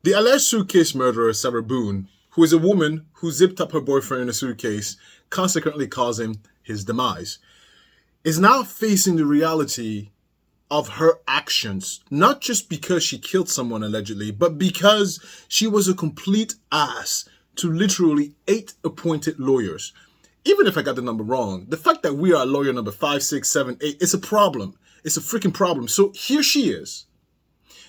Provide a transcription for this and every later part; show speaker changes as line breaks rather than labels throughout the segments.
The alleged suitcase murderer, Sarah Boone, who is a woman who zipped up her boyfriend in a suitcase, consequently causing his demise, is now facing the reality of her actions, not just because she killed someone allegedly, but because she was a complete ass to literally 8 appointed lawyers. Even if I got the number wrong, the fact that we are lawyer number 5, 6, 7, 8, it's a problem. It's a freaking problem. So here she is,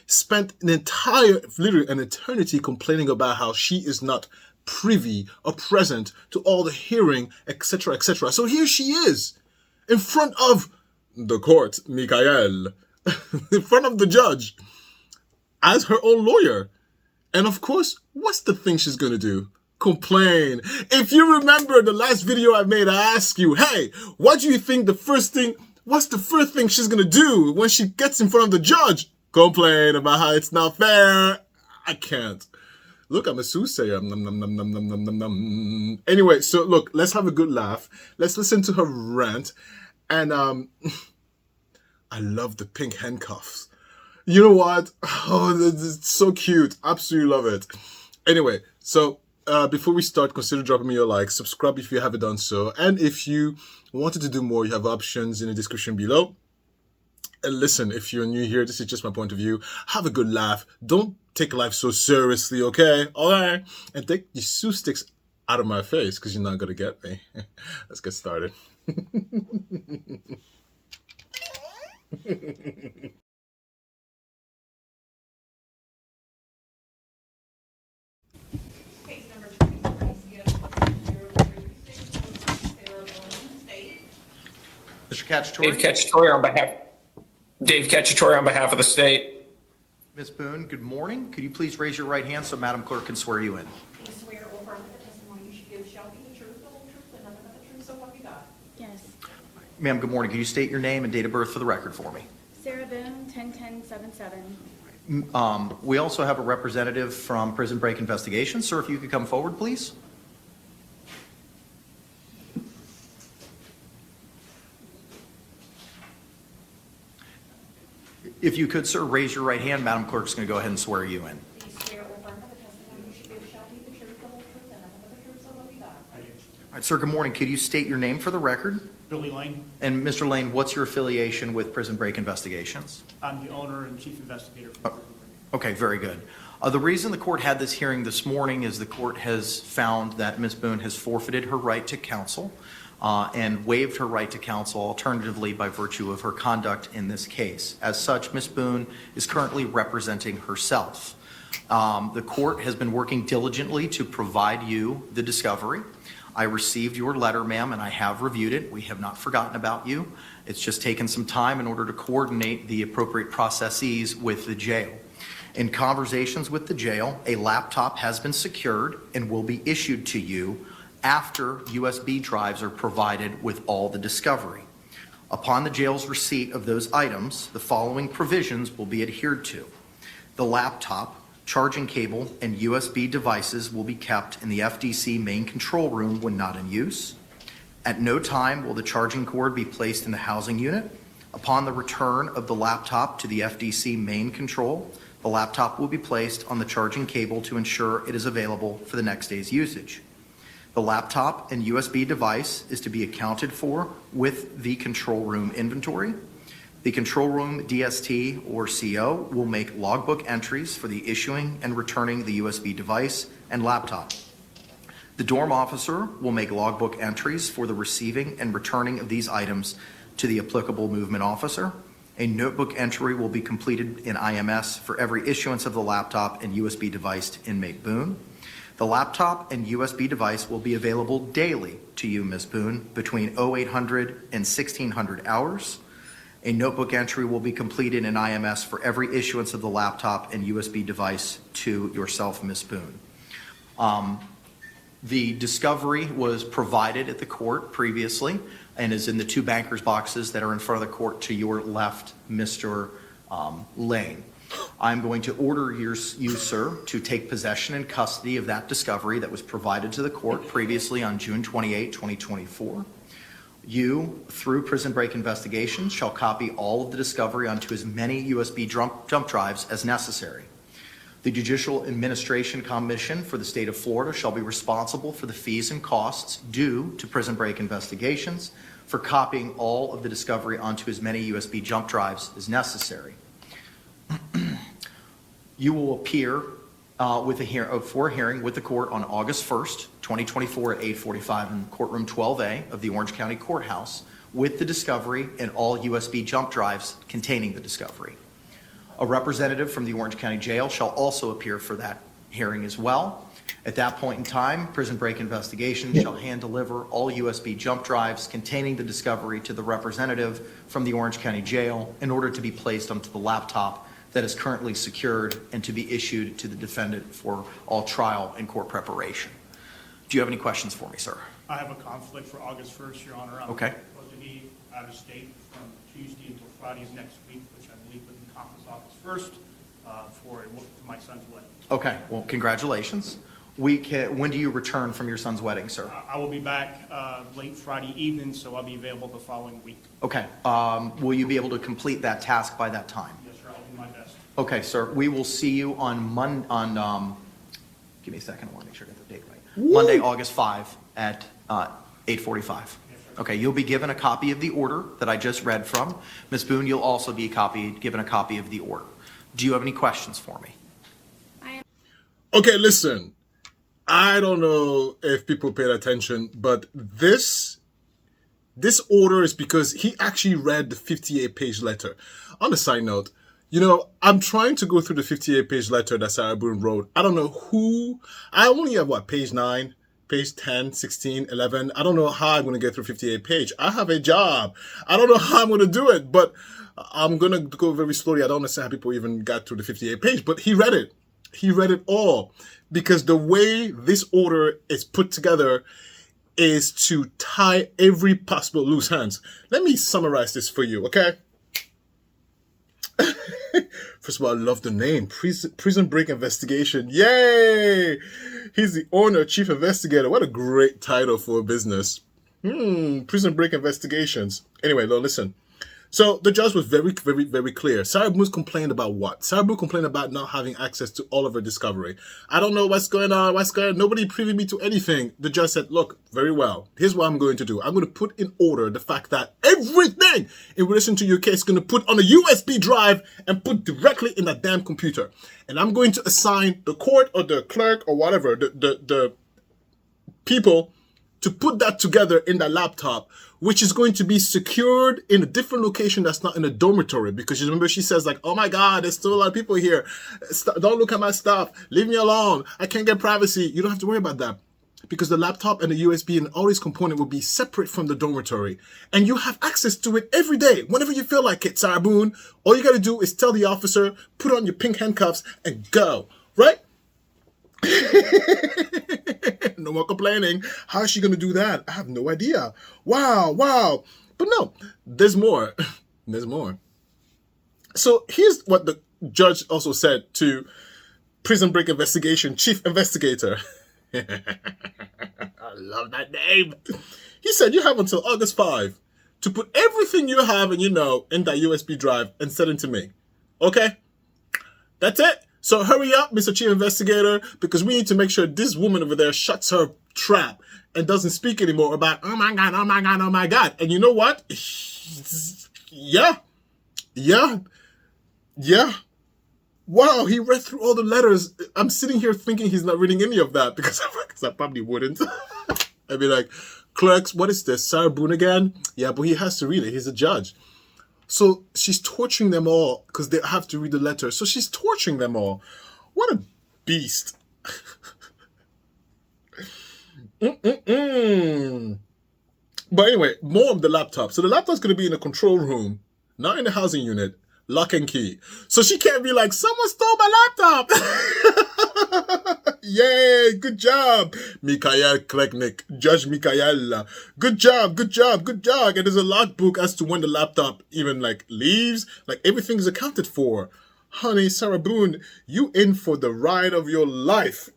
spent literally an eternity complaining about how she is not privy or present to all the hearing, etc., etc. So here she is, in front of the court, Michael, in front of the judge, as her own lawyer. And of course, what's the thing she's going to do? Complain. If you remember the last video I made, I asked you, hey, what do you think what's the first thing she's going to do when she gets in front of the judge? Complain about how it's not fair. I can't. Look, I'm a soothsayer. Anyway, so look, let's have a good laugh. Let's listen to her rant. And I love the pink handcuffs. You know what? Oh, it's so cute. Absolutely love it. Anyway, so before we start, consider dropping me your like, subscribe if you haven't done so. And if you wanted to do more, you have options in the description below. And listen, if you're new here, this is just my point of view. Have a good laugh. Don't take life so seriously, okay? All right. And take the Sue sticks out of my face because you're not going to get me. Let's get started.
Mr. Cacciatore?
Dave Cacciatore on behalf of the state.
Ms. Boone, good morning. Could you please raise your right hand so Madam Clerk can swear you in?
Do you swear or affirm that the testimony you should give shall be the truth, the whole truth, and nothing but the truth, so help you God?
Yes.
Ma'am, good morning. Could you state your name and date of birth for the record for me?
Sarah Boone, 10-10-77.
We also have a representative from Prison Break Investigation. Sir, if you could come forward, please. If you could, sir, raise your right hand. Madam Clerk's going to go ahead and swear you in.
Do you swear or affirm that the testimony you should give shall be the truth, the whole truth, and nothing but the truth, so help you God?
All right, sir, good morning. Could you state your name for the record?
Billy Lane.
And Mr. Lane, what's your affiliation with Prison Break Investigations?
I'm the owner and chief investigator. For Prison Break.
Okay, very good. The reason the court had this hearing this morning is the court has found that Ms. Boone has forfeited her right to counsel and waived her right to counsel alternatively by virtue of her conduct in this case. As such, Ms. Boone is currently representing herself. The court has been working diligently to provide you the discovery. I received your letter, ma'am, and I have reviewed it. We have not forgotten about you. It's just taken some time in order to coordinate the appropriate processes with the jail. In conversations with the jail, a laptop has been secured and will be issued to you after USB drives are provided with all the discovery. Upon the jail's receipt of those items, the following provisions will be adhered to. The laptop, charging cable, and USB devices will be kept in the FDC main control room when not in use. At no time will the charging cord be placed in the housing unit. Upon the return of the laptop to the FDC main control, the laptop will be placed on the charging cable to ensure it is available for the next day's usage. The laptop and USB device is to be accounted for with the control room inventory. The control room DST or CO will make logbook entries for the issuing and returning the USB device and laptop. The dorm officer will make logbook entries for the receiving and returning of these items to the applicable movement officer. A notebook entry will be completed in IMS for every issuance of the laptop and USB device to inmate Boone. The laptop and USB device will be available daily to you, Ms. Boone, between 0800 and 1600 hours. A notebook entry will be completed in IMS for every issuance of the laptop and USB device to yourself, Ms. Boone. The discovery was provided at the court previously and is in the two bankers boxes that are in front of the court to your left, Mr. Lane. I'm going to order you, sir, to take possession and custody of that discovery that was provided to the court previously on June 28, 2024. You, through Prison Break Investigations, shall copy all of the discovery onto as many USB dump drives as necessary. The Judicial Administration Commission for the state of Florida shall be responsible for the fees and costs due to Prison Break investigations for copying all of the discovery onto as many USB jump drives as necessary. You will appear for a hearing with the court on August 1st, 2024 at 8:45 in courtroom 12A of the Orange County Courthouse with the discovery and all USB jump drives containing the discovery. A representative from the Orange County Jail shall also appear for that hearing as well. At that point in time, Prison Break Investigation shall hand deliver all USB jump drives containing the discovery to the representative from the Orange County Jail in order to be placed onto the laptop that is currently secured and to be issued to the defendant for all trial and court preparation. Do you have any questions for me, sir?
I have a conflict for August 1st, Your Honor.
Okay.
I'm supposed to be out of state from Tuesday until Friday of next week, which I believe would encompass August 1st for my son's wedding.
Okay, well, congratulations. When do you return from your son's wedding, sir?
I will be back late Friday evening, so I'll be available the following week.
Okay, will you be able to complete that task by that time?
Yes, sir, I'll do my best.
Okay, sir, we will see you on give me a second, I want to make sure I get the date right. Monday, August 5 at 8:45. Okay, you'll be given a copy of the order that I just read from. Ms. Boone, you'll also be given a copy of the order. Do you have any questions for me?
Okay, listen. I don't know if people paid attention, but this order is because he actually read the 58-page letter. On a side note, you know, I'm trying to go through the 58-page letter that Sarah Boone wrote. I don't know who. I only have, page 9, page 10, 16, 11. I don't know how I'm going to get through 58 page. I have a job. I don't know how I'm going to do it, but I'm going to go very slowly. I don't understand how people even got through the 58 page, but he read it. He read it all because the way this order is put together is to tie every possible loose ends. Let me summarize this for you, okay? First of all, I love the name, Prison Break Investigation. Yay! He's the owner, chief investigator. What a great title for a business. Prison Break Investigations. Anyway, listen. So the judge was very, very, very clear. Sarah Boone complained about what? Sarah Boone complained about not having access to all of her discovery. I don't know what's going on. Nobody privy me to anything. The judge said, look, very well. Here's what I'm going to do. I'm going to put in order the fact that everything in relation to your case is going to put on a USB drive and put directly in that damn computer. And I'm going to assign the court or the clerk or whatever, the people to put that together in that laptop, which is going to be secured in a different location that's not in a dormitory. Because you remember she says like, oh my God, there's still a lot of people here. Don't look at my stuff. Leave me alone. I can't get privacy. You don't have to worry about that. Because the laptop and the USB and all these components will be separate from the dormitory. And you have access to it every day, whenever you feel like it, Sarah Boone. All you got to do is tell the officer, put on your pink handcuffs and go, right? No more complaining. How is she going to do that? I have no idea. Wow. But no, there's more. There's more. So here's what the judge also said to Prison Break Investigation Chief Investigator. I love that name. He said you have until August 5 to put everything you have and you know in that USB drive and send it to me. Okay? That's it. So hurry up, Mr. Chief Investigator, because we need to make sure this woman over there shuts her trap and doesn't speak anymore about, oh my God, oh my God, oh my God. And you know what? Yeah. Wow, he read through all the letters. I'm sitting here thinking he's not reading any of that because I probably wouldn't. I'd be like, clerks, what is this? Sarah Boone again? Yeah, but he has to read it. He's a judge. So she's torturing them all because they have to read the letter. So she's torturing them all. What a beast. But anyway, more of the laptop. So the laptop's going to be in a control room, not in the housing unit. Lock and key. So she can't be like, someone stole my laptop. Yay, good job. Mikhail Kleknik, Judge Mikhail. Good job. And there's a logbook as to when the laptop even leaves. Everything's accounted for. Honey, Sarah Boone, you in for the ride of your life.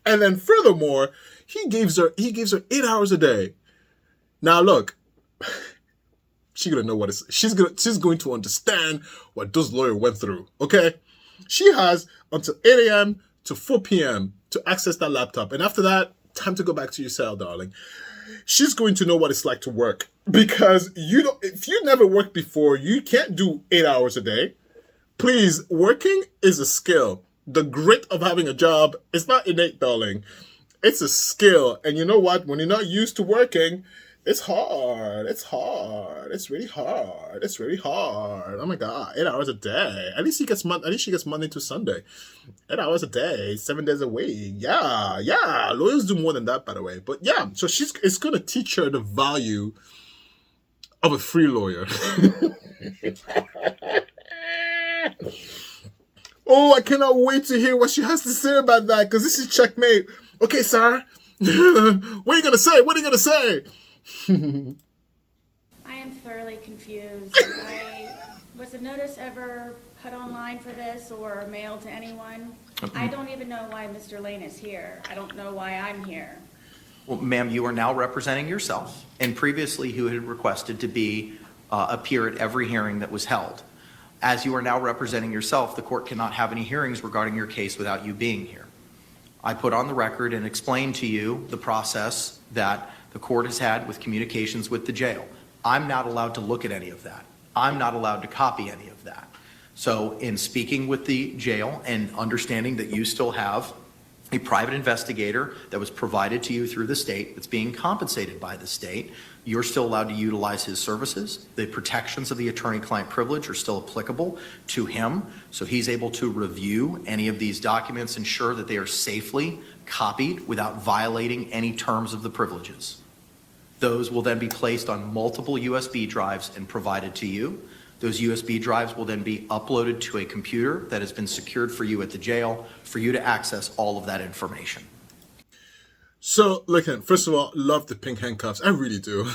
And then furthermore, he gives her 8 hours a day. Now look, she's gonna know what it's. She's going to understand what this lawyer went through. Okay, She has until 8 a.m. to 4 p.m. to access that laptop. And after that, time to go back to your cell, darling. She's going to know what it's like to work, because if you never worked before, you can't do 8 hours a day. Please, working is a skill. The grit of having a job is not innate, darling. It's a skill. And you know what? When you're not used to working, it's hard. It's hard. It's really hard. It's really hard. Oh my God. 8 hours a day. At least she gets Monday to Sunday. 8 hours a day, 7 days a week. Yeah. Lawyers do more than that, by the way. But yeah, so it's gonna teach her the value of a free lawyer. Oh, I cannot wait to hear what she has to say about that, because this is checkmate. Okay, Sarah. What are you gonna say? What are you gonna say?
I am thoroughly confused. Was a notice ever put online for this or mailed to anyone? I don't even know why Mr. Lane is here. I don't know why I'm here.
Well, ma'am, you are now representing yourself, and previously you had requested to appear at every hearing that was held. As you are now representing yourself, the court cannot have any hearings regarding your case without you being here. I put on the record and explained to you the process that the court has had with communications with the jail. I'm not allowed to look at any of that. I'm not allowed to copy any of that. So in speaking with the jail and understanding that you still have a private investigator that was provided to you through the state that's being compensated by the state, you're still allowed to utilize his services. The protections of the attorney-client privilege are still applicable to him, so he's able to review any of these documents, ensure that they are safely copied without violating any terms of the privileges. Those will then be placed on multiple USB drives and provided to you. Those USB drives will then be uploaded to a computer that has been secured for you at the jail for you to access all of that information.
So, look, first of all, love the pink handcuffs. I really do.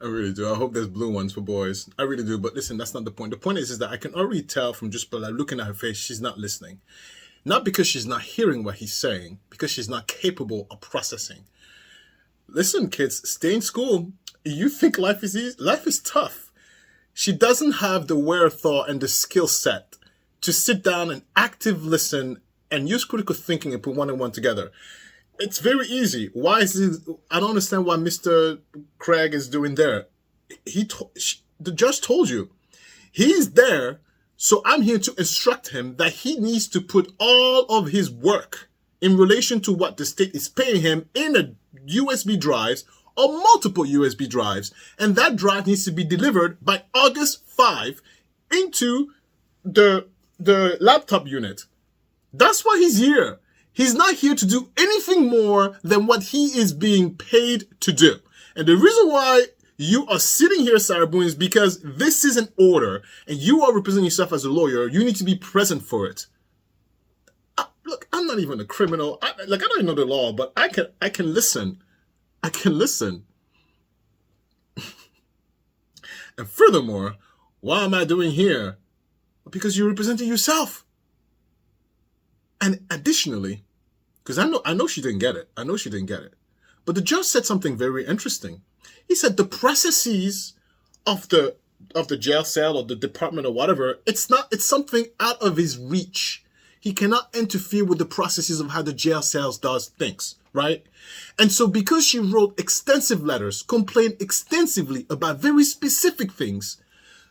I really do. I hope there's blue ones for boys. I really do. But listen, that's not the point. The point is that I can already tell from just by looking at her face, she's not listening. Not because she's not hearing what he's saying, because she's not capable of processing. Listen, kids, stay in school. You think life is easy? Life is tough. She doesn't have the wherewithal and the skill set to sit down and active listen and use critical thinking and put one and one together. It's very easy. Why is it? I don't understand why Mr. Craig is doing there. The judge told you. He's there, so I'm here to instruct him that he needs to put all of his work in relation to what the state is paying him in a USB drives or multiple USB drives. And that drive needs to be delivered by August 5 into the laptop unit. That's why he's here. He's not here to do anything more than what he is being paid to do. And the reason why you are sitting here, Sarah Boone, is because this is an order and you are representing yourself as a lawyer. You need to be present for it. Look, I'm not even a criminal. I don't even know the law, but I can listen. I can listen. And furthermore, why am I doing here? Because you're representing yourself. And additionally, because I know she didn't get it. I know she didn't get it. But the judge said something very interesting. He said the processes of the jail cell or the department or whatever, it's something out of his reach. He cannot interfere with the processes of how the jail cells does things, right? And so because she wrote extensive letters, complained extensively about very specific things,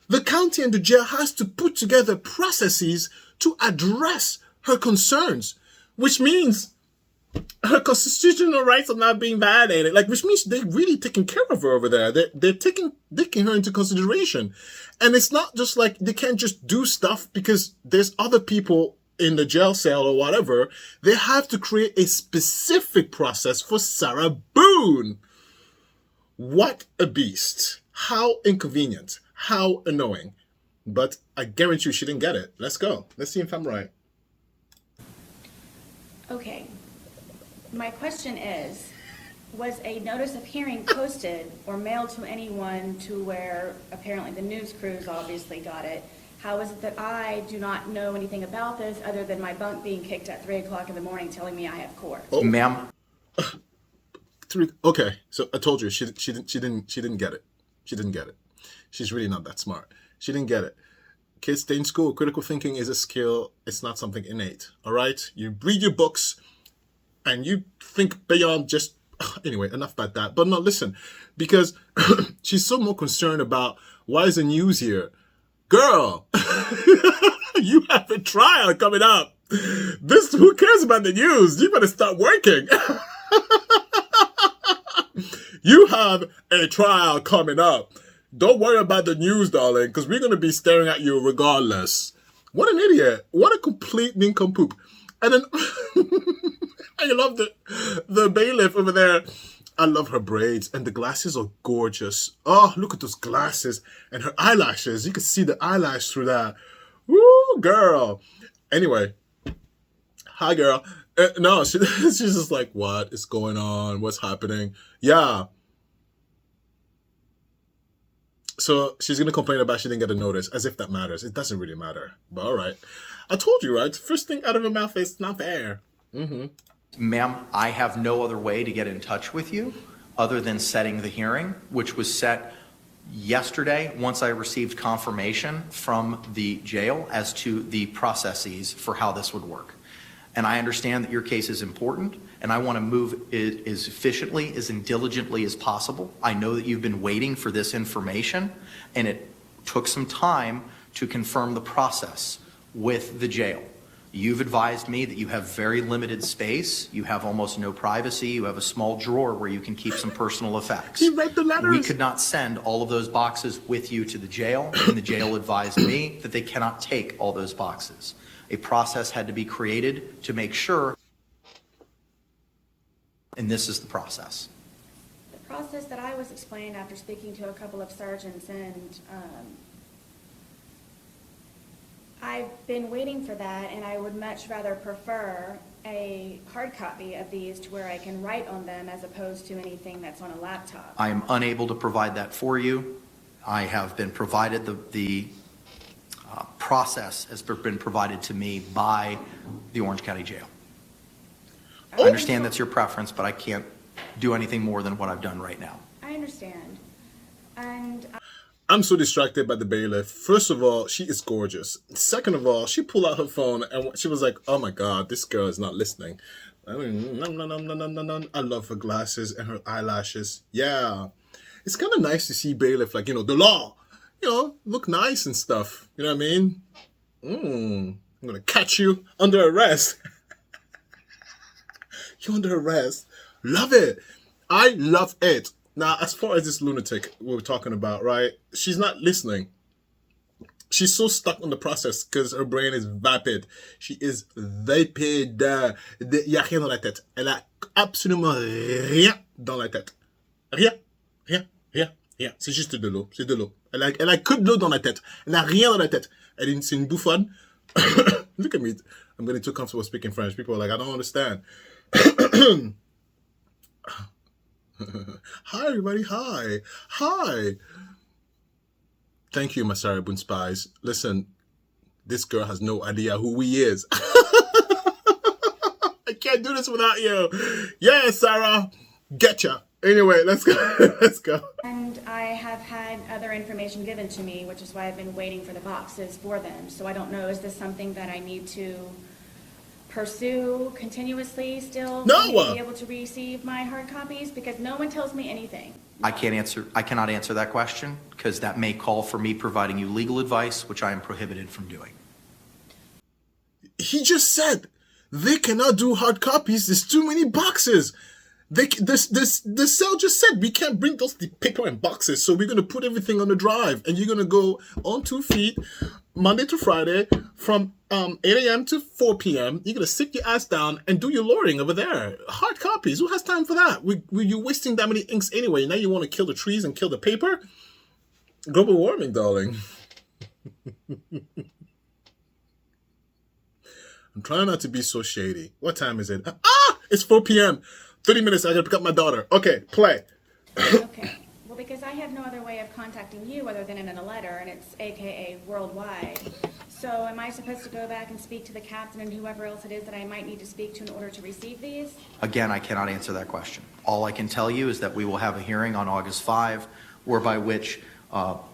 the county and the jail has to put together processes to address her concerns, which means her constitutional rights are not being violated, which means they're really taking care of her over there. They're taking her into consideration. And it's not just like they can't just do stuff because there's other people in the jail cell or whatever. They have to create a specific process for Sarah Boone. What a beast. How inconvenient. How annoying. But I guarantee you she didn't get it. Let's go. Let's see if I'm right.
Okay. My question is, was a notice of hearing posted or mailed to anyone to where apparently the news crews obviously got it? How is it that I do not know anything about this other than my bunk being kicked at 3 o'clock in the morning telling me I have court?
Oh. Ma'am.
Okay, so I told you she didn't get it. She didn't get it. She's really not that smart. She didn't get it. kids stay in school. Critical thinking is a skill. It's not something innate. All right? You read your books and you think beyond just... Anyway, enough about that. But no, listen, because she's so more concerned about why is the news here. Girl, you have a trial coming up. Who cares about the news? You better start working. You have a trial coming up. Don't worry about the news, darling, because we're going to be staring at you regardless. What an idiot. What a complete nincompoop. And then I love the bailiff over there. I love her braids, and the glasses are gorgeous. Oh, look at those glasses and her eyelashes. You can see the eyelash through that. Woo, girl. Anyway, hi, girl. No, she's just like, what is going on? What's happening? Yeah. So she's going to complain about she didn't get a notice, as if that matters. It doesn't really matter. But all right. I told you, right? First thing out of her mouth is not fair. Mm-hmm.
Ma'am, I have no other way to get in touch with you other than setting the hearing, which was set yesterday once I received confirmation from the jail as to the processes for how this would work. And I understand that your case is important, and I want to move it as efficiently, as diligently as possible. I know that you've been waiting for this information, and it took some time to confirm the process with the jail. You've advised me that you have very limited space, you have almost no privacy, you have a small drawer where you can keep some personal effects.
He read the letters.
We could not send all of those boxes with you to the jail, and the jail advised me that they cannot take all those boxes. A process had to be created to make sure, and this is the process.
The process that I was explained after speaking to a couple of sergeants, and I've been waiting for that, and I would much rather prefer a hard copy of these to where I can write on them as opposed to anything that's on a laptop.
I am unable to provide that for you. I have been provided the process has been provided to me by the Orange County Jail. I understand that's your preference, but I can't do anything more than what I've done right now.
I understand. And
I'm so distracted by the bailiff. First of all, she is gorgeous. Second of all, she pulled out her phone and she was like, oh my God, this girl is not listening. I love her glasses and her eyelashes. Yeah. It's kind of nice to see bailiff, like, the law, look nice and stuff. You know what I mean? I'm going to catch you under arrest. You're under arrest. Love it. I love it. Now, as far as this lunatic we were talking about, right? She's not listening. She's so stuck on the process because her brain is vapid. She is vapid. Il n'y a rien dans la tête. Elle a absolument rien dans la tête. Rien. C'est juste de l'eau. C'est de l'eau. Elle a que de l'eau dans la tête. Elle n'a rien dans la tête. C'est une bouffonne. Look at me. I'm getting too comfortable speaking French. People are like, I don't understand. Hi, everybody. Hi. Thank you, my Sarah Boone spies. Listen, this girl has no idea who he is. I can't do this without you. Yeah, Sarah. Getcha. Anyway, let's go.
And I have had other information given to me, which is why I've been waiting for the boxes for them. So I don't know, is this something that I need to pursue continuously still
No.
for me to be able to receive my hard copies? Because no one tells me anything.
I cannot answer that question because that may call for me providing you legal advice, which I am prohibited from doing.
He just said they cannot do hard copies. There's too many boxes. The cell just said we can't bring those paper and boxes, so we're going to put everything on the drive, and you're going to go on 2 feet Monday to Friday from 8 a.m. to 4 p.m. You're going to sit your ass down and do your lawyering over there. Hard copies. Who has time for that? You're wasting that many inks anyway. Now you want to kill the trees and kill the paper? Global warming, darling. I'm trying not to be so shady. What time is it? It's 4 p.m. 30 minutes, I gotta pick up my daughter. Okay, play.
Okay. Well, because I have no other way of contacting you other than in a letter, and it's AKA worldwide. So am I supposed to go back and speak to the captain and whoever else it is that I might need to speak to in order to receive these?
Again, I cannot answer that question. All I can tell you is that we will have a hearing on August 5, whereby which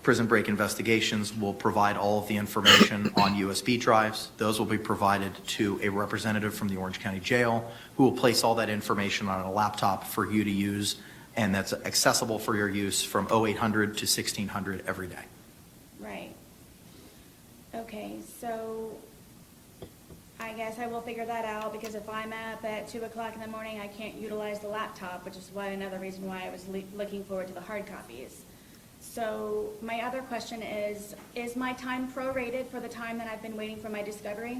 Prison Break Investigations will provide all of the information on USB drives. Those will be provided to a representative from the Orange County Jail who will place all that information on a laptop for you to use, and that's accessible for your use from 0800 to 1600 every day.
Right. Okay, so I guess I will figure that out, because if I'm up at 2 o'clock in the morning, I can't utilize the laptop, which is another reason why I was looking forward to the hard copies. So my other question is my time prorated for the time that I've been waiting for my discovery?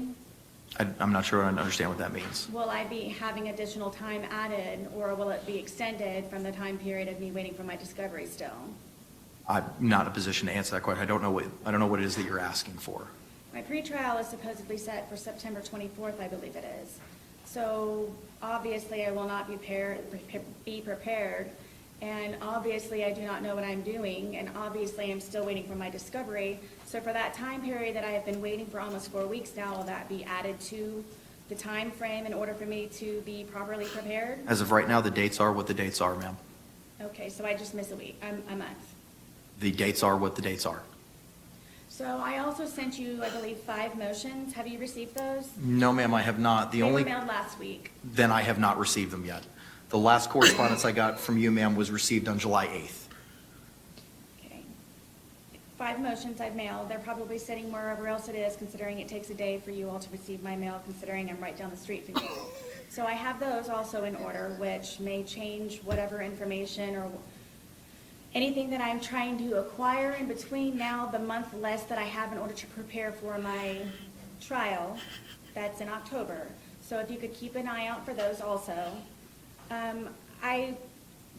I'm not sure I understand what that means.
Will I be having additional time added, or will it be extended from the time period of me waiting for my discovery still?
I'm not in a position to answer that question. I don't know what it is that you're asking for.
My pretrial is supposedly set for September 24th, I believe it is. So obviously I will not be prepared, and obviously I do not know what I'm doing, and obviously I'm still waiting for my discovery. So for that time period that I have been waiting for almost 4 weeks now, will that be added to the time frame in order for me to be properly prepared?
As of right now, the dates are what the dates are, ma'am.
Okay, so I just miss a month.
The dates are what the dates are.
So I also sent you, I believe, 5 motions. Have you received those?
No, ma'am, I have not.
They were mailed last week.
Then I have not received them yet. The last correspondence I got from you, ma'am, was received on July 8th.
Okay. 5 motions I've mailed. They're probably sitting wherever else it is, considering it takes a day for you all to receive my mail, considering I'm right down the street from you. So I have those also in order, which may change whatever information or anything that I'm trying to acquire in between now, the month less that I have in order to prepare for my trial. That's in October. So if you could keep an eye out for those also. I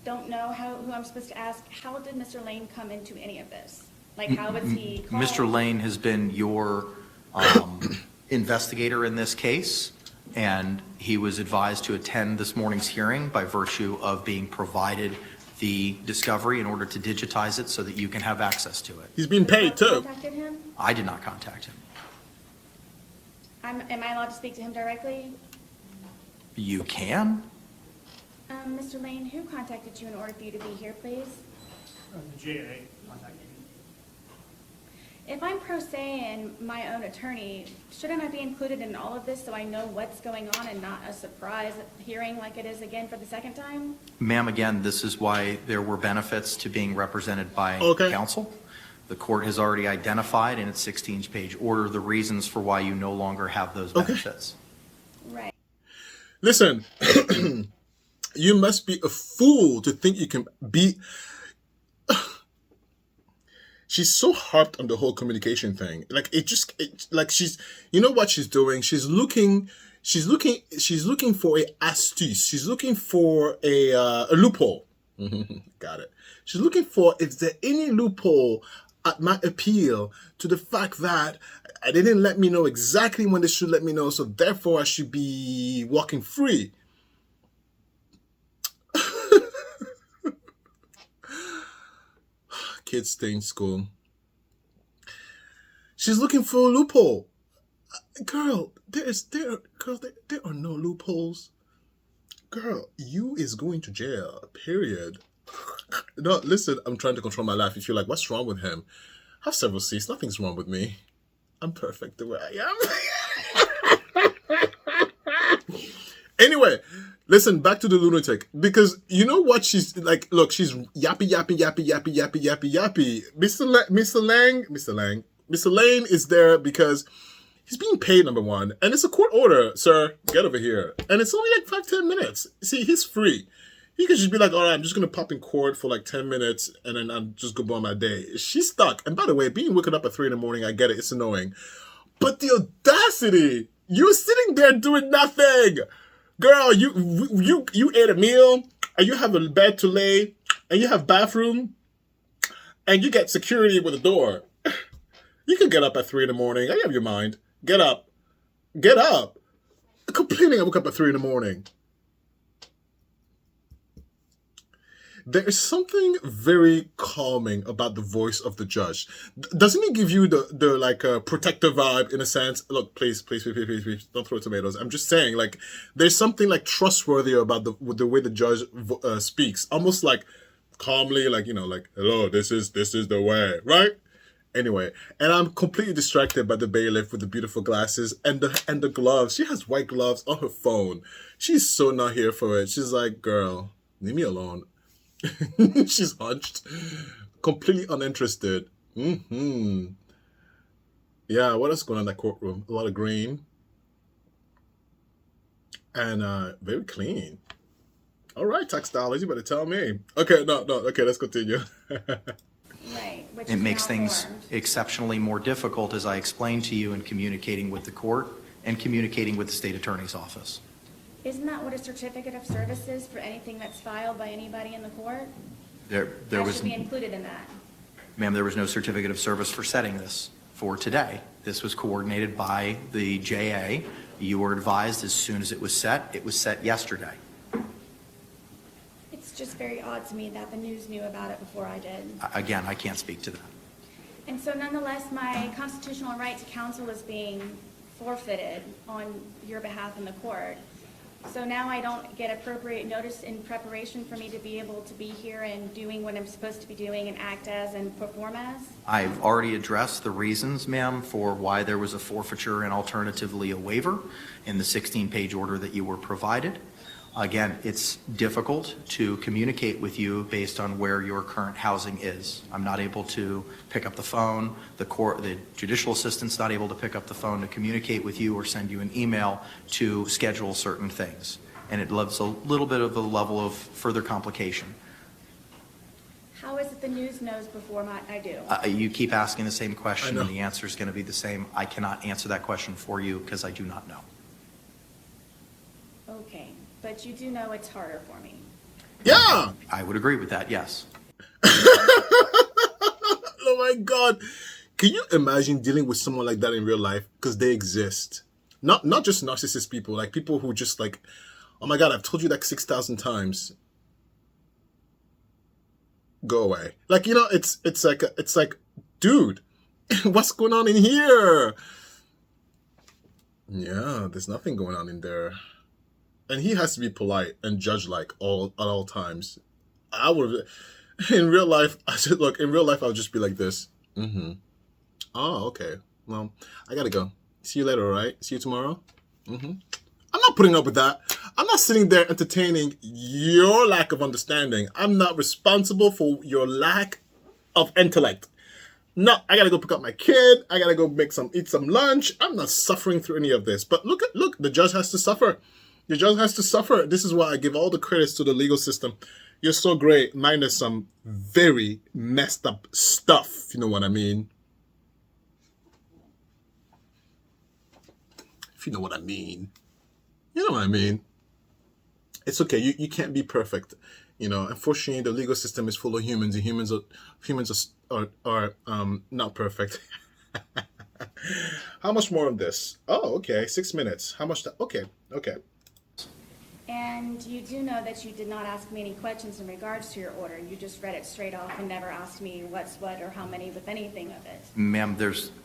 don't know who I'm supposed to ask. How did Mr. Lane come into any of this? Like, how was he called?
Mr. Lane has been your investigator in this case, and he was advised to attend this morning's hearing by virtue of being provided the discovery in order to digitize it so that you can have access to it.
He's being paid too.
Contacted him?
I did not contact him.
Am I allowed to speak to him directly?
You can?
Mr. Lane, who contacted you in order for you to be here, please?
The JA contacted me.
If I'm pro se and my own attorney, shouldn't I be included in all of this so I know what's going on and not a surprise hearing like it is again for the second time?
Ma'am, again, this is why there were benefits to being represented by counsel. The court has already identified in its 16-page order the reasons for why you no longer have those benefits.
Right.
Listen, you must be a fool to think you can beat... She's so harped on the whole communication thing. Like she's, you know what she's doing? She's looking for a astuce. She's looking for a loophole. Got it. She's looking for, is there any loophole at my appeal to the fact that they didn't let me know exactly when they should let me know, so therefore I should be walking free. Kids stay in school. She's looking for a loophole. Girl, there are no loopholes. Girl, you is going to jail, period. No, listen, I'm trying to control my life. If you're like, what's wrong with him? Have several seats. Nothing's wrong with me. I'm perfect the way I am. Anyway, listen, back to the lunatic. Because you know what she's like, look, she's yappy. Mr. Lane is there because he's being paid, number one. And it's a court order, sir. Get over here. And it's only like 5-10 minutes. See, he's free. He could just be like, all right, I'm just going to pop in court for like 10 minutes and then I'm just going to go on my day. She's stuck. And by the way, being woken up at 3 in the morning, I get it. It's annoying. But the audacity, you're sitting there doing nothing. Girl, you ate a meal and you have a bed to lay and you have bathroom and you get security with a door. You can get up at 3 in the morning. I have your mind. Get up. Get up. Complaining I woke up at 3 in the morning. There is something very calming about the voice of the judge. Doesn't he give you the like protective vibe in a sense? Look, please, don't throw tomatoes. I'm just saying, like, there's something like trustworthy about the way the judge speaks. Almost like calmly, like, you know, like, hello, this is the way, right? Anyway, and I'm completely distracted by the bailiff with the beautiful glasses and the gloves. She has white gloves on her phone. She's so not here for it. She's like, girl, leave me alone. She's hunched, completely uninterested. Yeah, what else going on in that courtroom? A lot of green. And very clean. All right, tax dollars, you better tell me. Okay, no, okay, let's continue.
Right. Which
It
is
makes things
malformed.
exceptionally more difficult, as I explained to you, in communicating with the court and communicating with the state attorney's office.
Isn't that what a certificate of service is for anything that's filed by anybody in the court?
There
That
was,
should be included in that.
ma'am, there was no certificate of service for setting this for today. This was coordinated by the JA. You were advised as soon as it was set. It was set yesterday.
It's just very odd to me that the news knew about it before I did.
Again, I can't speak to that.
And so nonetheless, my constitutional right to counsel is being forfeited on your behalf in the court. So now I don't get appropriate notice in preparation for me to be able to be here and doing what I'm supposed to be doing and act as and perform as?
I've already addressed the reasons, ma'am, for why there was a forfeiture and alternatively a waiver in the 16-page order that you were provided. Again, it's difficult to communicate with you based on where your current housing is. I'm not able to pick up the phone. The judicial assistant's not able to pick up the phone to communicate with you or send you an email to schedule certain things. And it leaves a little bit of a level of further complication.
How is it the news knows before I do?
You keep asking the same
I
question,
know.
and the answer is going to be the same. I cannot answer that question for you because I do not know.
Okay, but you do know it's harder for me.
Yeah.
I would agree with that, yes.
Oh my God. Can you imagine dealing with someone like that in real life? Because they exist. Not just narcissist people, like people who just like, oh my God, I've told you that 6,000 times. Go away. Like, you know, it's like, dude, what's going on in here? Yeah, there's nothing going on in there. And he has to be polite and judge-like at all times. I would, in real life, I'll just be like this. Oh, okay. Well, I gotta go. See you later, all right? See you tomorrow? I'm not putting up with that. I'm not sitting there entertaining your lack of understanding. I'm not responsible for your lack of intellect. No, I gotta go pick up my kid. I gotta go eat some lunch. I'm not suffering through any of this. But look, the judge has to suffer. The judge has to suffer. This is why I give all the credits to the legal system. You're so great, minus some very messed up stuff, if you know what I mean. If you know what I mean. You know what I mean. It's okay. You can't be perfect. You know, unfortunately, the legal system is full of humans, and humans are not perfect. How much more of this? Oh, okay, 6 minutes. How much? Okay.
And you do know that you did not ask me any questions in regards to your order. You just read it straight off and never asked me what's what or how many with anything of it.
Ma'am,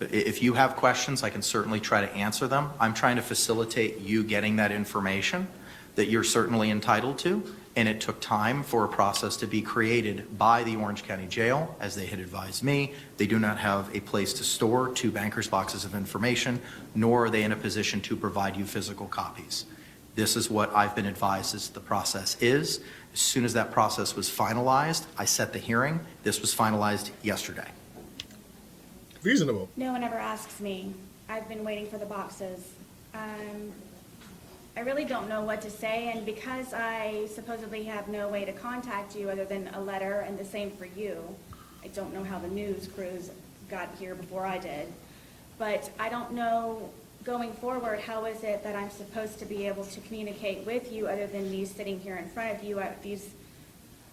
if you have questions, I can certainly try to answer them. I'm trying to facilitate you getting that information that you're certainly entitled to, and it took time for a process to be created by the Orange County Jail, as they had advised me. They do not have a place to store 2 banker's boxes of information, nor are they in a position to provide you physical copies. This is what I've been advised as the process is. As soon as that process was finalized, I set the hearing. This was finalized yesterday.
Reasonable.
No one ever asks me. I've been waiting for the boxes. I really don't know what to say, and because I supposedly have no way to contact you other than a letter, and the same for you, I don't know how the news crews got here before I did, but I don't know going forward, how is it that I'm supposed to be able to communicate with you other than me sitting here in front of you at these,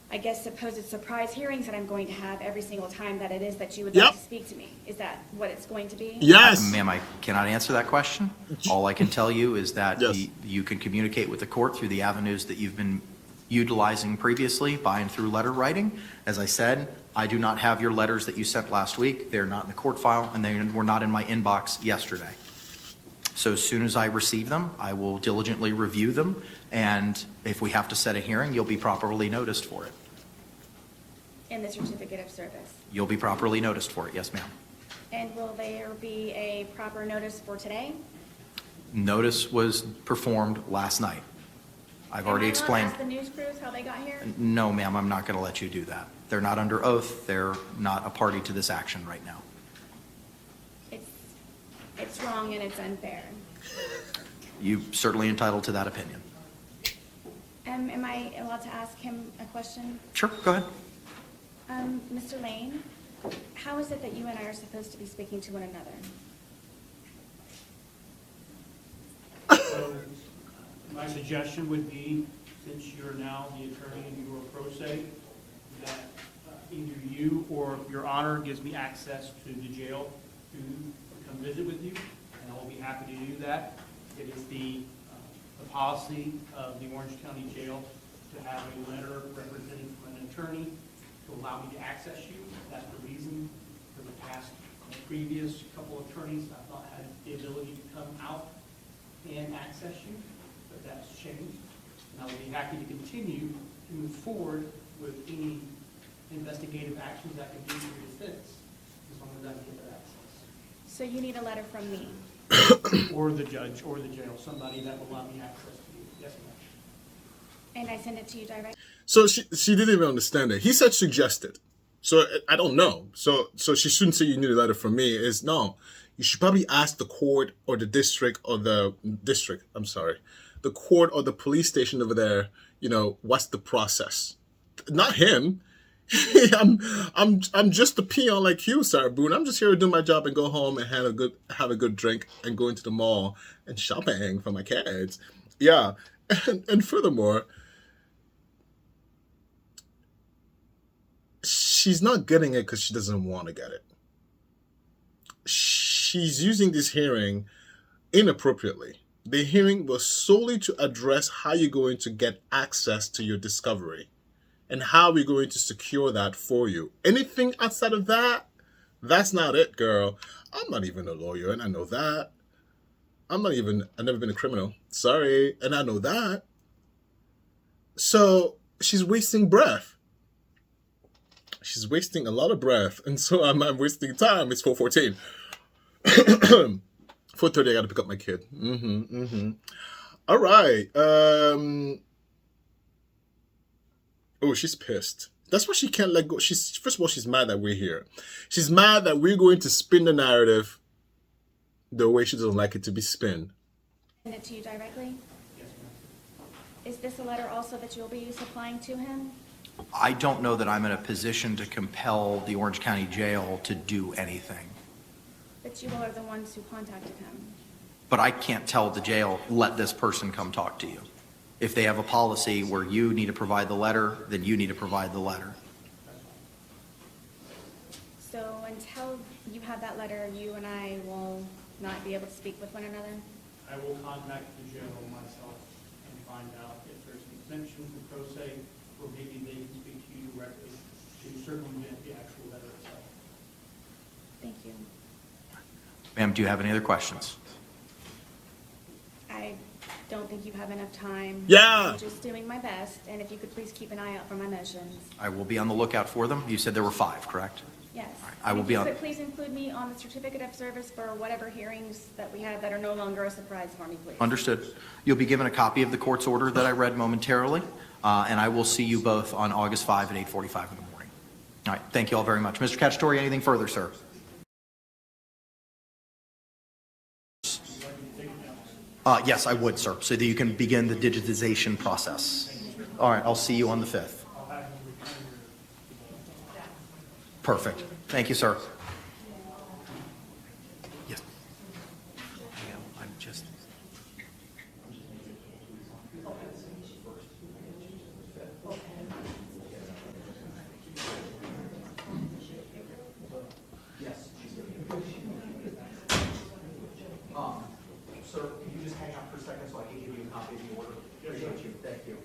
I guess, supposed surprise hearings that I'm going to have every single time that it is that you would like to speak to me? Is that what it's going to be?
Yes.
Ma'am, I cannot answer that question. All I can tell you is that
Yes.
you can communicate with the court through the avenues that you've been utilizing previously by and through letter writing. As I said, I do not have your letters that you sent last week. They're not in the court file, and they were not in my inbox yesterday. So as soon as I receive them, I will diligently review them, and if we have to set a hearing, you'll be properly noticed for it.
in the certificate of service?
You'll be properly noticed for it, yes, ma'am.
And will there be a proper notice for today?
Notice was performed last night. I've already explained.
Am I allowed to ask the news crews how they got here?
No, ma'am, I'm not going to let you do that. They're not under oath. They're not a party to this action right now.
It's wrong and it's unfair.
You're certainly entitled to that opinion.
Am I allowed to ask him a question?
Sure, go ahead.
Mr. Lane, how is it that you and I are supposed to be speaking to one another?
So my suggestion would be, since you're now the attorney and you are pro se, that either you or your honor gives me access to the jail to come visit with you, and I will be happy to do that. It is the policy of the Orange County Jail to have a letter representing from an attorney to allow me to access you. That's the reason for the past previous couple of attorneys I thought had the ability to come out and access you, but that's changed. And I will be happy to continue to move forward with any investigative actions I can do for your defense, as long as I can get that access.
So you need a letter from me?
Or the judge, or the jail, somebody that will allow me access to you. Yes, ma'am.
And I send it to you directly?
So she didn't even understand it. He said suggested. So I don't know. So she shouldn't say you need a letter from me. Is no. You should probably ask the court or the district or the court or the police station over there, what's the process? Not him. I'm just a peon like you, Sarah Boone. I'm just here to do my job and go home and have a good drink and go into the mall and shopping for my kids. Yeah. And furthermore, she's not getting it because she doesn't want to get it. She's using this hearing inappropriately. The hearing was solely to address how you're going to get access to your discovery and how we're going to secure that for you. Anything outside of that, that's not it, girl. I'm not even a lawyer, and I know that. I've never been a criminal. Sorry, and I know that. So she's wasting breath. She's wasting a lot of breath, and so I'm wasting time. It's 4:14. 4:30, I gotta pick up my kid. All right. Oh, she's pissed. That's why she can't let go. First of all, she's mad that we're here. She's mad that we're going to spin the narrative the way she doesn't like it to be spun.
Send it to you directly?
Yes, ma'am.
Is this a letter also that you'll be supplying to him?
I don't know that I'm in a position to compel the Orange County Jail to do anything.
But you all are the ones who contacted him.
But I can't tell the jail, let this person come talk to you. If they have a policy where you need to provide the letter, then you need to provide the letter.
So until you have that letter, you and I will not be able to speak with one another?
I will contact the jail myself and find out if there's an exemption from pro se, or maybe they can speak to you directly to circumvent the actual letter itself.
Thank you.
Ma'am, do you have any other questions?
I don't think you have enough time.
Yeah.
I'm just doing my best, and if you could please keep an eye out for my motions.
I will be on the lookout for them. You said there were 5, correct?
Yes.
I will be on-
If you could please include me on the certificate of service for whatever hearings that we have that are no longer a surprise for me, please.
Understood. You'll be given a copy of the court's order that I read momentarily, and I will see you both on August 5 at 8:45 in the morning. All right, thank you all very much. Mr. Cacciatore, anything further, sir? Yes, I would, sir, so that you can begin the digitization process. All right, I'll see you on the 5th. Perfect. Thank you, sir. Yes. I'm just... Yes. Sir, can you just hang out for a second so I can give you a copy of the order? Appreciate you. Thank you.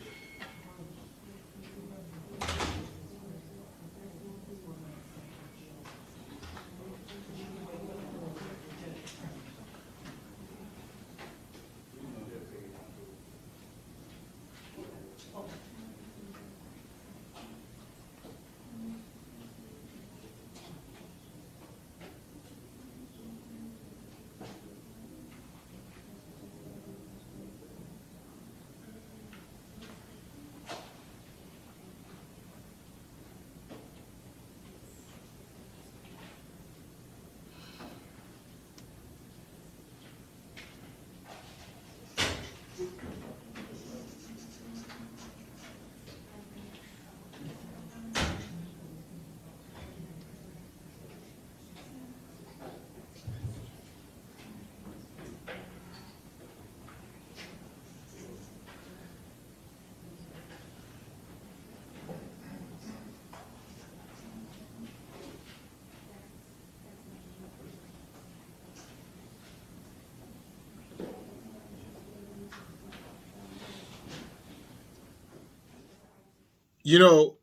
You know,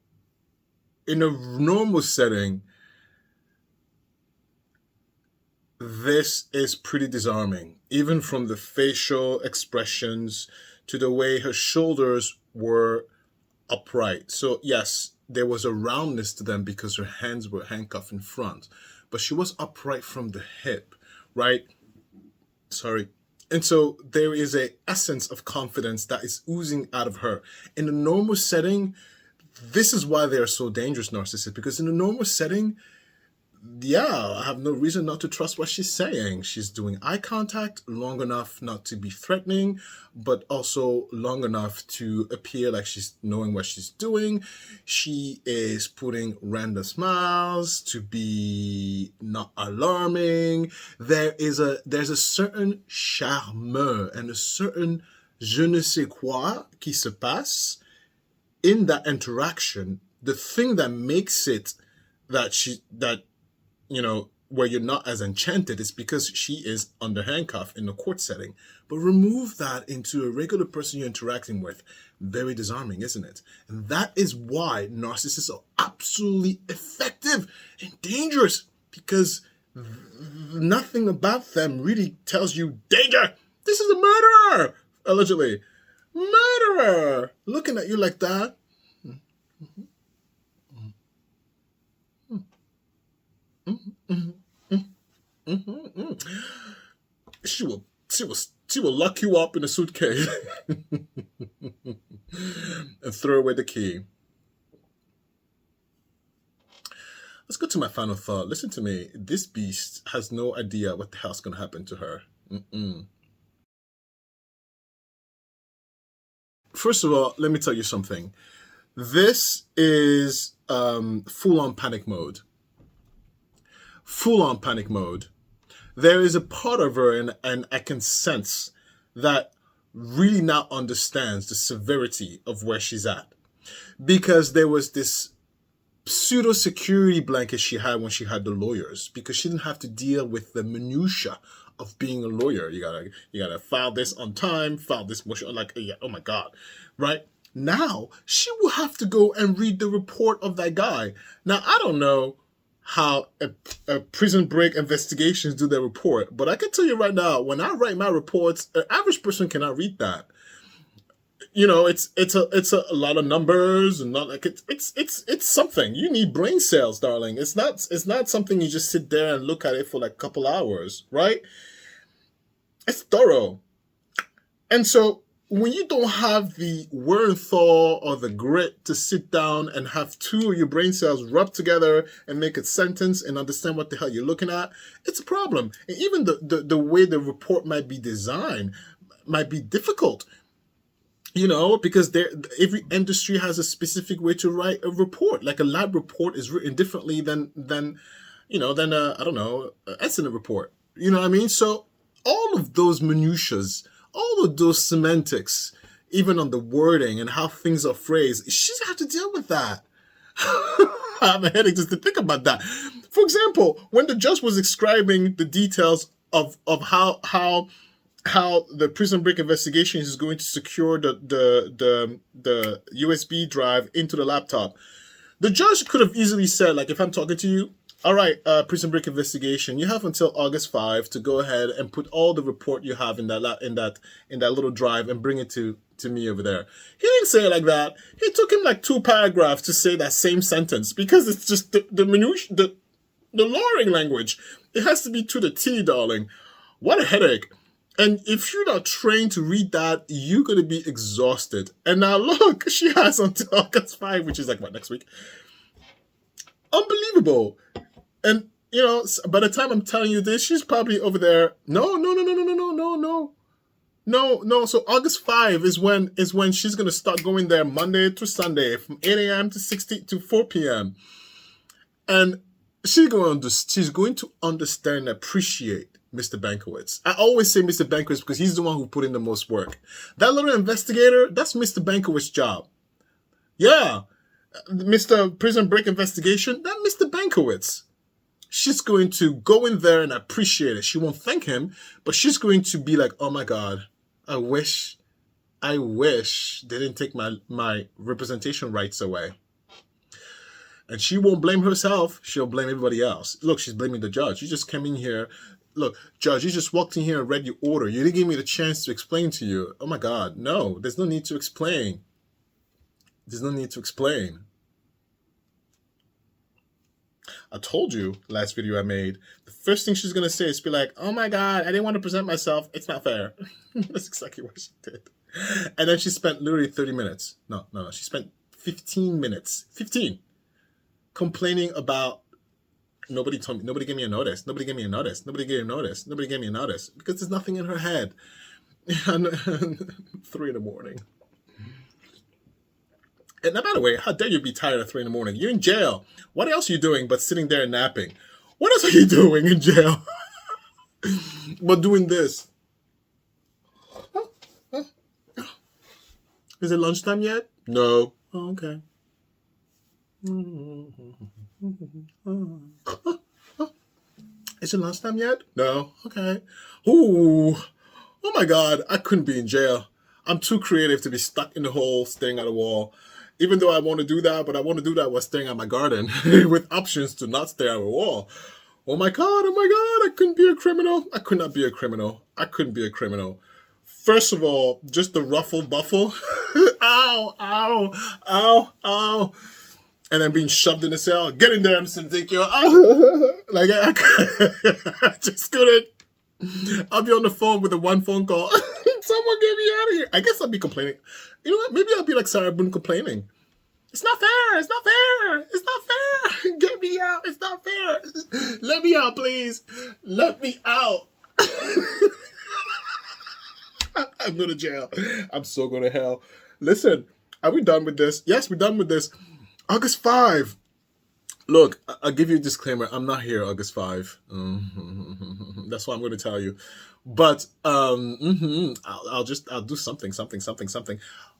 in a normal setting, this is pretty disarming, even from the facial expressions to the way her shoulders were upright. So, yes, there was a roundness to them because her hands were handcuffed in front, but she was upright from the hip, right? Sorry. And so there is a essence of confidence that is oozing out of her. In a normal setting, this is why they are so dangerous, narcissists, because in a normal setting, yeah, I have no reason not to trust what she's saying. She's doing eye contact long enough not to be threatening, but also long enough to appear like she's knowing what she's doing. She is putting random smiles to be not alarming. There's a certain charme and a certain je ne sais quoi qui se passe in that interaction. The thing that makes it that where you're not as enchanted is because she is under handcuff in a court setting. But remove that into a regular person you're interacting with. Very disarming, isn't it? And that is why narcissists are absolutely effective and dangerous, because nothing about them really tells you, danger, this is a murderer, allegedly. Murderer! Looking at you like that. She will lock you up in a suitcase and throw away the key. Let's go to my final thought. Listen to me. This beast has no idea what the hell's going to happen to her. First of all, let me tell you something. This is full-on panic mode. Full-on panic mode. There is a part of her, and I can sense that really now understands the severity of where she's at. Because there was this pseudo security blanket she had when she had the lawyers, because she didn't have to deal with the minutia of being a lawyer. You gotta file this on time, file this motion, like, yeah, oh my God, right? Now she will have to go and read the report of that guy. Now, I don't know how a prison break investigations do their report, but I can tell you right now, when I write my reports, an average person cannot read that. It's a lot of numbers, and not like it's something. You need brain cells, darling. It's not something you just sit there and look at it for like a couple hours, right? It's thorough. And so when you don't have the wherewithal or the grit to sit down and have two of your brain cells rub together and make a sentence and understand what the hell you're looking at, it's a problem. And even the way the report might be designed might be difficult. Because every industry has a specific way to write a report. Like a lab report is written differently than an incident report. You know what I mean? So all of those minutiaes, all of those semantics, even on the wording and how things are phrased, she's got to deal with that. I have a headache just to think about that. For example, when the judge was describing the details of how the prison break investigation is going to secure the USB drive into the laptop, the judge could have easily said, like, if I'm talking to you, all right, prison break investigation, you have until August 5 to go ahead and put all the report you have in that little drive and bring it to me over there. He didn't say it like that. He took him like 2 paragraphs to say that same sentence, because it's just the minutiae, the lawyering language. It has to be to the T, darling. What a headache. And if you're not trained to read that, you're going to be exhausted. And now look, she has until August 5, which is like, what, next week? Unbelievable. And, by the time I'm telling you this, she's probably over there. No. So August 5 is when she's going to start going there Monday to Sunday from 8 a.m. to 4 p.m. And she's going to understand and appreciate Mr. Bankowitz. I always say Mr. Bankowitz because he's the one who put in the most work. That little investigator, that's Mr. Bankowitz's job. Yeah. Mr. Prison Break Investigation, that's Mr. Bankowitz. She's going to go in there and appreciate it. She won't thank him, but she's going to be like, oh my God, I wish I wish they didn't take my representation rights away. And she won't blame herself. She'll blame everybody else. Look, she's blaming the judge. You just came in here. Look, judge, you just walked in here and read your order. You didn't give me the chance to explain to you. Oh, my God. No, there's no need to explain. There's no need to explain. I told you last video I made, the first thing she's going to say is be like, oh, my God, I didn't want to present myself. It's not fair. That's exactly what she did. And then she spent literally 30 minutes. No. She spent 15 minutes. 15. Complaining about nobody told me, nobody gave me a notice, nobody gave me a notice, nobody gave me a notice, nobody gave me a notice, because there's nothing in her head. 3 in the morning. And by the way, how dare you be tired at 3 in the morning? You're in jail. What else are you doing but sitting there napping? What else are you doing in jail? But doing this. Is it lunchtime yet? No. Oh, okay. Is it lunchtime yet? No. Okay. Ooh. Oh my God. I couldn't be in jail. I'm too creative to be stuck in the hole, staring at a wall. Even though I want to do that, but I want to do that while staring at my garden with options to not stare at a wall. Oh my God. Oh my God. I couldn't be a criminal. I could not be a criminal. I couldn't be a criminal. First of all, just the ruffle buffle. Ow, ow, ow, ow. And then being shoved in the cell. Get in there, Mr. Ezekiel. Like, I just couldn't. I'll be on the phone with a one phone call. Someone get me out of here. I guess I'll be complaining. You know what? Maybe I'll be like Sarah Boone complaining. It's not fair. It's not fair. It's not fair. Get me out. It's not fair. Let me out, please. Let me out. I'm going to jail. I'm so going to hell. Listen, are we done with this? Yes, we're done with this. August 5. Look, I'll give you a disclaimer. I'm not here August 5. That's what I'm going to tell you. But I'll do something.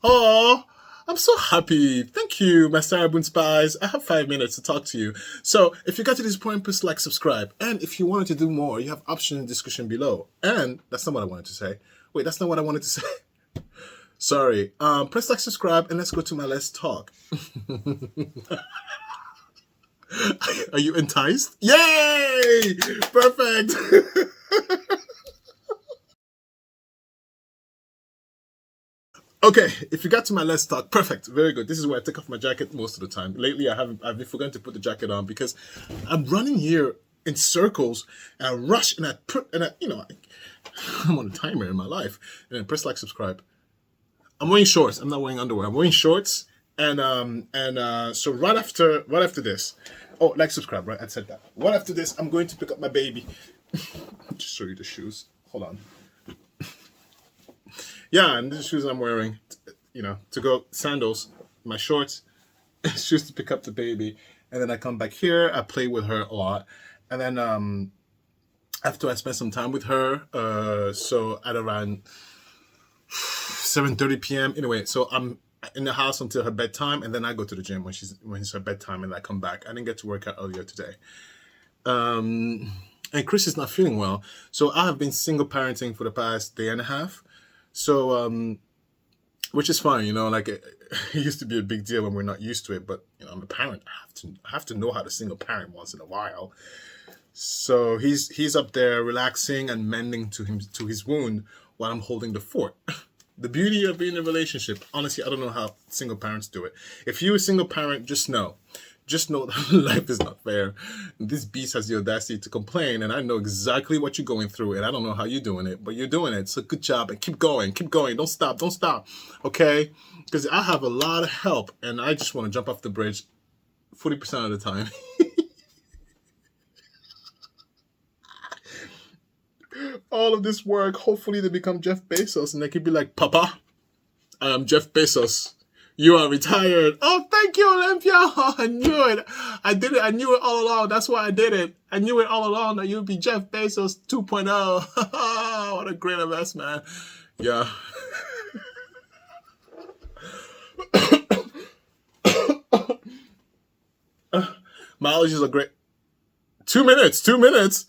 Oh, I'm so happy. Thank you, my Sarah Boone spies. I have 5 minutes to talk to you. So if you got to this point, please like, subscribe. And if you wanted to do more, you have options in the description below. And that's not what I wanted to say. Wait, that's not what I wanted to say. Sorry. Press like, subscribe, and let's go to my Let's Talk. Are you enticed? Yay! Perfect! Okay, if you got to my Let's Talk, perfect, very good. This is where I take off my jacket most of the time. Lately, I've been forgetting to put the jacket on because I'm running here in circles, and I rush, and I'm on a timer in my life. And then press like, subscribe. I'm wearing shorts. I'm not wearing underwear. I'm wearing shorts, and so right after this, oh, like, subscribe, right? I said that. Right after this, I'm going to pick up my baby. Just show you the shoes. Hold on. Yeah, and these are the shoes I'm wearing, to go, sandals, my shorts, shoes to pick up the baby. And then I come back here, I play with her a lot. And then after I spend some time with her, so at around 7:30 p.m. Anyway, so I'm in the house until her bedtime, and then I go to the gym when it's her bedtime, and I come back. I didn't get to work out earlier today. And Chris is not feeling well. So I have been single parenting for the past day and a half. So, which is fine, like it used to be a big deal when we're not used to it, but I'm a parent. I have to know how to single parent once in a while. So he's up there relaxing and mending to his wound while I'm holding the fort. The beauty of being in a relationship, honestly, I don't know how single parents do it. If you're a single parent, just know that life is not fair. This beast has the audacity to complain, and I know exactly what you're going through, and I don't know how you're doing it, but you're doing it. So good job, and keep going. Don't stop, okay? Because I have a lot of help, and I just want to jump off the bridge 40% of the time. All of this work, hopefully they become Jeff Bezos, and they could be like, Papa, I am Jeff Bezos. You are retired. Oh, thank you, Olympia. Oh, I knew it. I did it. I knew it all along. That's why I did it. I knew it all along that you'd be Jeff Bezos 2.0. What a great investment. Yeah. My allergies are great. 2 minutes.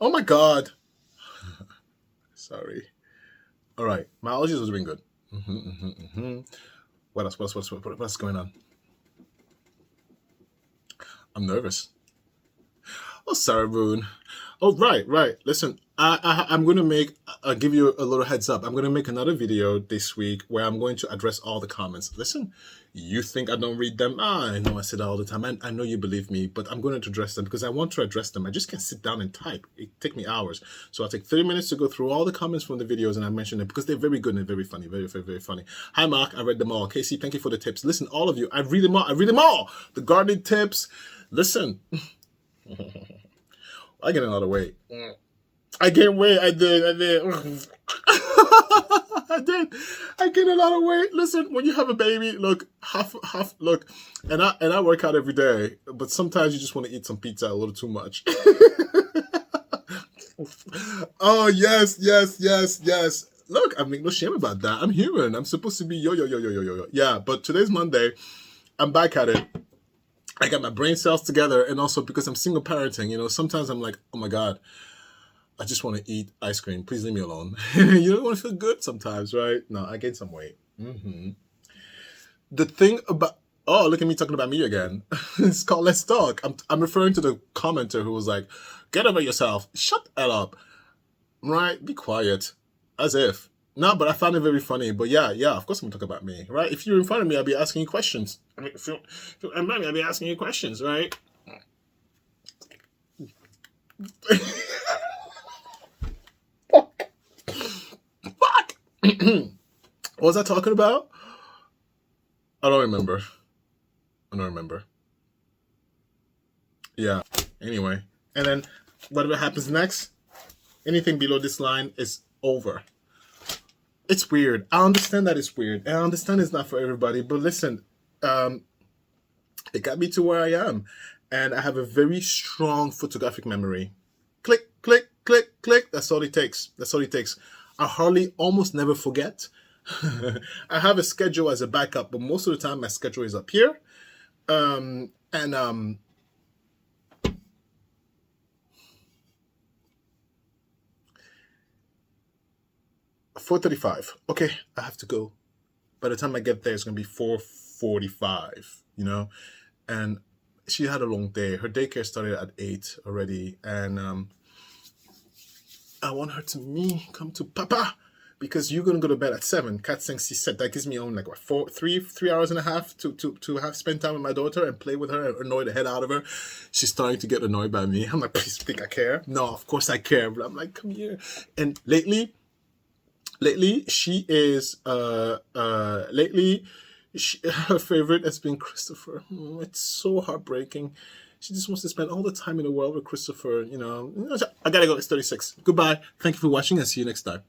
Oh, my God. Sorry. All right. My allergies are doing good. What else? What's going on? I'm nervous. Oh, Sarah Boone. Oh, right. Listen, I'm going to give you a little heads up. I'm going to make another video this week where I'm going to address all the comments. Listen, you think I don't read them? I know I say that all the time. I know you believe me, but I'm going to address them because I want to address them. I just can't sit down and type. It take me hours. So I'll take 30 minutes to go through all the comments from the videos and I mention them because they're very good and very funny. Very, very, very funny. Hi, Mark. I read them all. Casey, thank you for the tips. Listen, all of you, I read them all. The gardening tips. Listen. I get another weight. I gained weight. I did. I gained a lot of weight. Listen, when you have a baby, look, look, and I work out every day, but sometimes you just want to eat some pizza a little too much. Oh, yes. Look, I make no shame about that. I'm human. I'm supposed to be yo. Yeah, but today's Monday. I'm back at it. I got my brain cells together, and also because I'm single parenting, sometimes I'm like, oh my God, I just want to eat ice cream. Please leave me alone. You don't want to feel good sometimes, right? No, I gained some weight. The thing about, oh, look at me talking about me again. It's called Let's Talk. I'm referring to the commenter who was like, get over yourself. Shut the hell up. Right? Be quiet. As if. No, but I found it very funny. But yeah, of course I'm going to talk about me, right? If you're in front of me, I'll be asking you questions. I mean, if you're in front of me, I'll be asking you questions, right? Fuck. What was I talking about? I don't remember. Yeah, anyway. And then whatever happens next, anything below this line is over. It's weird. I understand that it's weird. I understand it's not for everybody. But listen, it got me to where I am. And I have a very strong photographic memory. Click, click, click, click. That's all it takes. I almost never forget. I have a schedule as a backup, but most of the time my schedule is up here. 4:35. Okay, I have to go. By the time I get there, it's going to be 4:45, And she had a long day. Her daycare started at 8 already. And I want her to come to Papa. Because you're going to go to bed at 7. Kat saying she said that gives me only like, what, 3 hours and a half to have spent time with my daughter and play with her and annoy the head out of her. She's starting to get annoyed by me. I'm like, please think I care? No, of course I care. But I'm like, come here. And lately, she is, her favorite has been Christopher. It's so heartbreaking. She just wants to spend all the time in the world with Christopher, I gotta go. It's 36. Goodbye. Thank you for watching and see you next time.